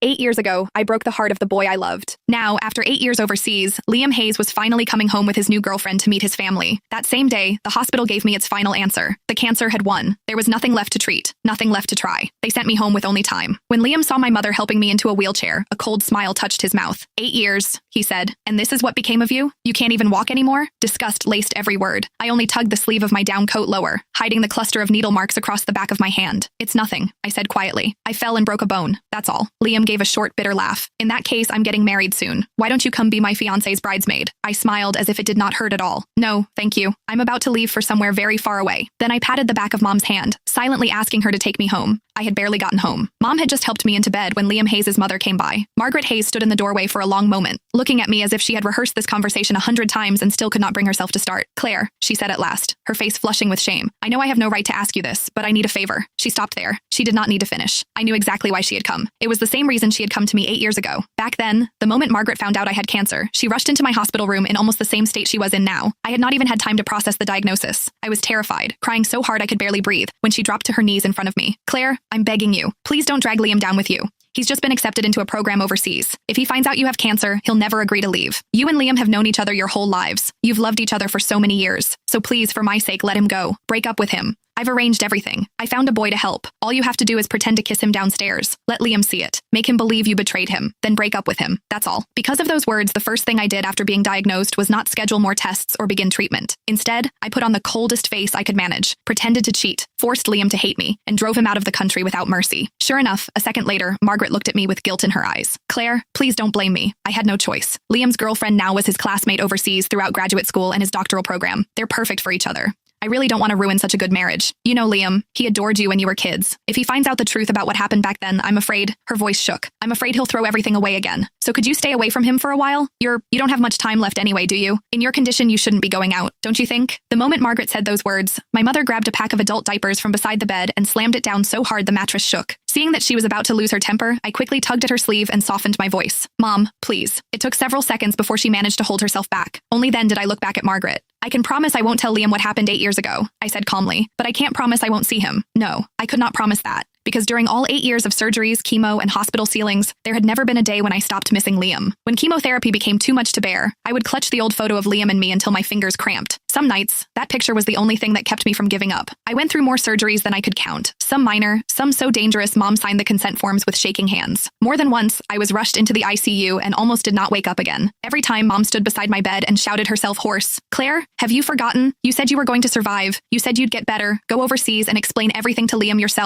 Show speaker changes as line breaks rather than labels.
8 years ago, I broke the heart of the boy I loved. Now, after 8 years overseas, Liam Hayes was finally coming home with his new girlfriend to meet his family. That same day, the hospital gave me its final answer. The cancer had won. There was nothing left to treat, nothing left to try. They sent me home with only time. When Liam saw my mother helping me into a wheelchair, a cold smile touched his mouth. 8 years, he said, and this is what became of you? You can't even walk anymore? Disgust laced every word. I only tugged the sleeve of my down coat lower, hiding the cluster of needle marks across the back of my hand. It's nothing, I said quietly. I fell and broke a bone, that's all. Liam gave a short, bitter laugh. In that case, I'm getting married soon. Why don't you come be my fiancé's bridesmaid? I smiled as if it did not hurt at all. No, thank you. I'm about to leave for somewhere very far away. Then I patted the back of Mom's hand, silently asking her to take me home. I had barely gotten home. Mom had just helped me into bed when Liam Hayes' mother came by. Margaret Hayes stood in the doorway for a long moment, looking at me as if she had rehearsed this conversation 100 times and still could not bring herself to start. Claire, she said at last, her face flushing with shame. I know I have no right to ask you this, but I need a favor. She stopped there. She did not need to finish. I knew exactly why she had come. It was the same reason she had come to me 8 years ago. Back then, the moment Margaret found out I had cancer, she rushed into my hospital room in almost the same state she was in now. I had not even had time to process the diagnosis. I was terrified, crying so hard I could barely breathe, when she dropped to her knees in front of me. Claire, I'm begging you. Please don't drag Liam down with you. He's just been accepted into a program overseas. If he finds out you have cancer, he'll never agree to leave. You and Liam have known each other your whole lives. You've loved each other for so many years. So please, for my sake, let him go. Break up with him. I've arranged everything. I found a boy to help. All you have to do is pretend to kiss him downstairs. Let Liam see it. Make him believe you betrayed him. Then break up with him. That's all. Because of those words, the first thing I did after being diagnosed was not schedule more tests or begin treatment. Instead, I put on the coldest face I could manage, pretended to cheat, forced Liam to hate me, and drove him out of the country without mercy. Sure enough, a second later, Margaret looked at me with guilt in her eyes. Claire, please don't blame me. I had no choice. Liam's girlfriend now was his classmate overseas throughout graduate school and his doctoral program. They're perfect for each other. I really don't want to ruin such a good marriage. You know Liam, he adored you when you were kids. If he finds out the truth about what happened back then, I'm afraid, her voice shook. I'm afraid he'll throw everything away again. So could you stay away from him for a while? You don't have much time left anyway, do you? In your condition, you shouldn't be going out, don't you think? The moment Margaret said those words, my mother grabbed a pack of adult diapers from beside the bed and slammed it down so hard the mattress shook. Seeing that she was about to lose her temper, I quickly tugged at her sleeve and softened my voice. Mom, please. It took several seconds before she managed to hold herself back. Only then did I look back at Margaret. I can promise I won't tell Liam what happened 8 years ago, I said calmly, but I can't promise I won't see him. No, I could not promise that. Because during all 8 years of surgeries, chemo, and hospital ceilings, there had never been a day when I stopped missing Liam. When chemotherapy became too much to bear, I would clutch the old photo of Liam and me until my fingers cramped. Some nights, that picture was the only thing that kept me from giving up. I went through more surgeries than I could count. Some minor, some so dangerous Mom signed the consent forms with shaking hands. More than once, I was rushed into the ICU and almost did not wake up again. Every time Mom stood beside my bed and shouted herself hoarse, Claire, have you forgotten? You said you were going to survive. You said you'd get better, go overseas and explain everything to Liam yourself.